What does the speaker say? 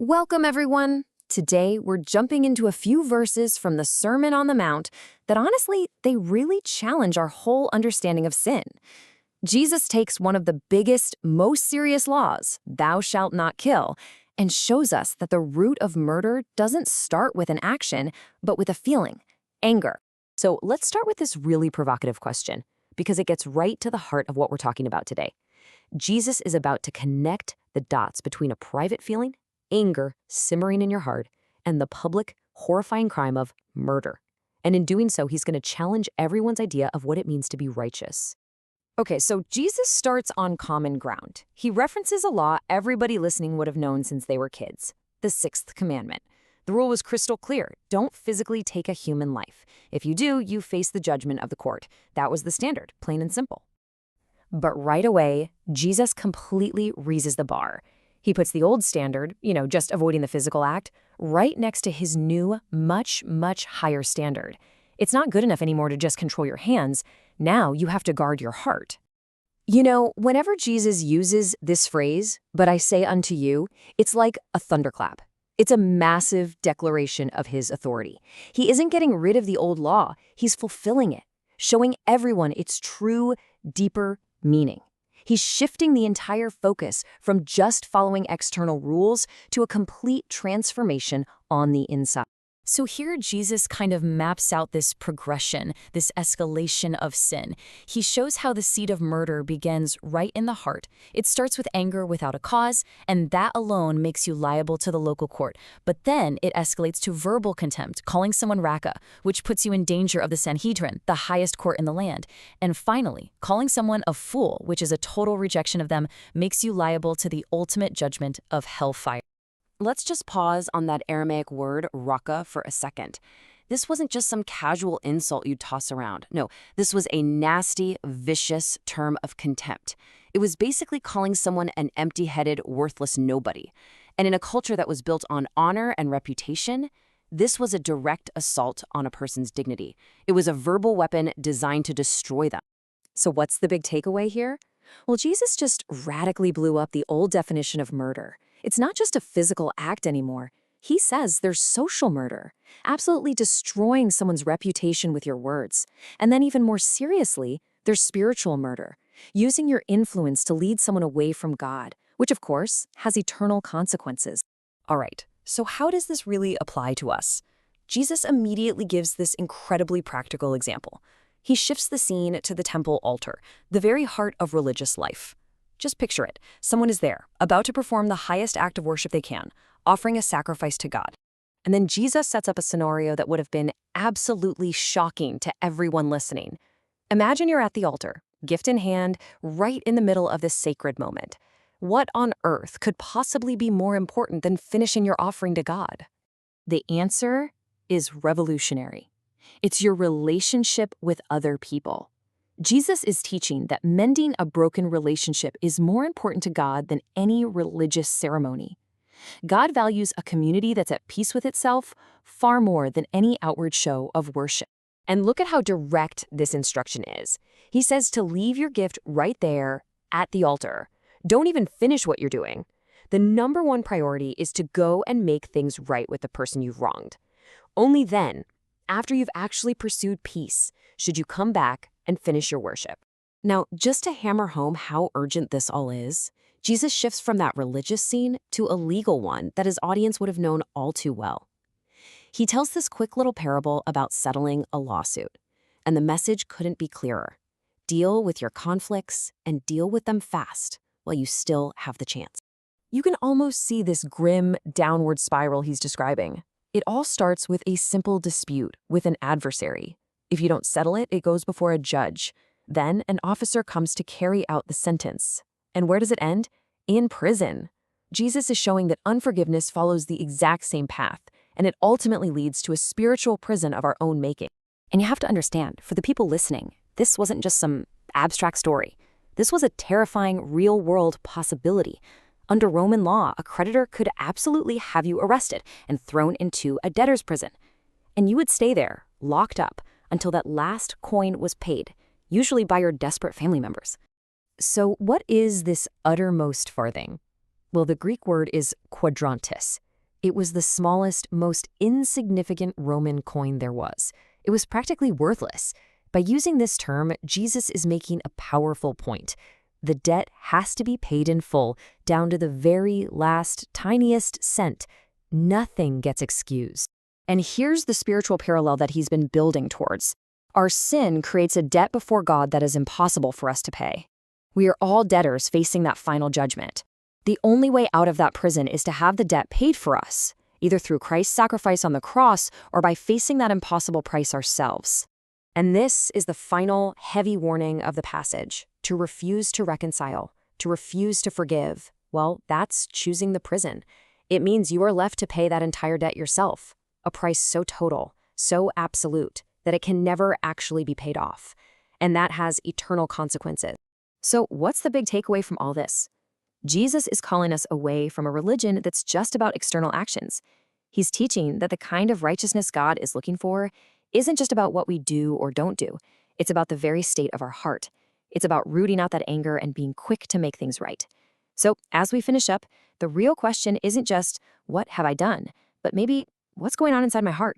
Welcome, everyone. Today, we're jumping into a few verses from the Sermon on the Mount that honestly, they really challenge our whole understanding of sin. Jesus takes one of the biggest, most serious laws, thou shalt not kill, and shows us that the root of murder doesn't start with an action, but with a feeling, anger. So let's start with this really provocative question, because it gets right to the heart of what we're talking about today. Jesus is about to connect the dots between a private feeling, anger simmering in your heart, and the public, horrifying crime of murder. And in doing so, he's going to challenge everyone's idea of what it means to be righteous. Okay, so Jesus starts on common ground. He references a law everybody listening would have known since they were kids, the sixth commandment. The rule was crystal clear. Don't physically take a human life. If you do, you face the judgment of the court. That was the standard, plain and simple. But right away, Jesus completely raises the bar. He puts the old standard, just avoiding the physical act, right next to his new, much, much higher standard. It's not good enough anymore to just control your hands. Now you have to guard your heart. Whenever Jesus uses this phrase, but I say unto you, it's like a thunderclap. It's a massive declaration of his authority. He isn't getting rid of the old law. He's fulfilling it, showing everyone its true, deeper meaning. He's shifting the entire focus from just following external rules to a complete transformation on the inside. So here Jesus kind of maps out this progression, this escalation of sin. He shows how the seed of murder begins right in the heart. It starts with anger without a cause, and that alone makes you liable to the local court. But then it escalates to verbal contempt, calling someone Raka, which puts you in danger of the Sanhedrin, the highest court in the land. And finally, calling someone a fool, which is a total rejection of them, makes you liable to the ultimate judgment of hellfire. Let's just pause on that Aramaic word, raka, for a second. This wasn't just some casual insult you'd toss around. No, this was a nasty, vicious term of contempt. It was basically calling someone an empty-headed, worthless nobody. And in a culture that was built on honor and reputation, this was a direct assault on a person's dignity. It was a verbal weapon designed to destroy them. So what's the big takeaway here? Well, Jesus just radically blew up the old definition of murder. It's not just a physical act anymore. He says there's social murder, absolutely destroying someone's reputation with your words. And then even more seriously, there's spiritual murder, using your influence to lead someone away from God, which of course has eternal consequences. All right, so how does this really apply to us? Jesus immediately gives this incredibly practical example. He shifts the scene to the temple altar, the very heart of religious life. Just picture it. Someone is there, about to perform the highest act of worship they can, offering a sacrifice to God. And then Jesus sets up a scenario that would have been absolutely shocking to everyone listening. Imagine you're at the altar, gift in hand, right in the middle of this sacred moment. What on earth could possibly be more important than finishing your offering to God? The answer is revolutionary. It's your relationship with other people. Jesus is teaching that mending a broken relationship is more important to God than any religious ceremony. God values a community that's at peace with itself far more than any outward show of worship. And look at how direct this instruction is. He says to leave your gift right there at the altar. Don't even finish what you're doing. The number one priority is to go and make things right with the person you've wronged. Only then, after you've actually pursued peace, should you come back and finish your worship. Now, just to hammer home how urgent this all is, Jesus shifts from that religious scene to a legal one that his audience would have known all too well. He tells this quick little parable about settling a lawsuit, and the message couldn't be clearer. Deal with your conflicts and deal with them fast while you still have the chance. You can almost see this grim, downward spiral he's describing. It all starts with a simple dispute with an adversary. If you don't settle it, it goes before a judge. Then an officer comes to carry out the sentence. And where does it end? In prison. Jesus is showing that unforgiveness follows the exact same path, and it ultimately leads to a spiritual prison of our own making. And you have to understand, for the people listening, this wasn't just some abstract story. This was a terrifying, real-world possibility. Under Roman law, a creditor could absolutely have you arrested and thrown into a debtor's prison. And you would stay there, locked up, until that last coin was paid, usually by your desperate family members. So what is this uttermost farthing? Well, the Greek word is quadrantis. It was the smallest, most insignificant Roman coin there was. It was practically worthless. By using this term, Jesus is making a powerful point. The debt has to be paid in full, down to the very last, tiniest cent. Nothing gets excused. And here's the spiritual parallel that he's been building towards. Our sin creates a debt before God that is impossible for us to pay. We are all debtors facing that final judgment. The only way out of that prison is to have the debt paid for us, either through Christ's sacrifice on the cross or by facing that impossible price ourselves. And this is the final heavy warning of the passage. To refuse to reconcile, to refuse to forgive, well, that's choosing the prison. It means you are left to pay that entire debt yourself, a price so total, so absolute, that it can never actually be paid off. And that has eternal consequences. So what's the big takeaway from all this? Jesus is calling us away from a religion that's just about external actions. He's teaching that the kind of righteousness God is looking for isn't just about what we do or don't do. It's about the very state of our heart. It's about rooting out that anger and being quick to make things right. So as we finish up, the real question isn't just, what have I done? But maybe, what's going on inside my heart?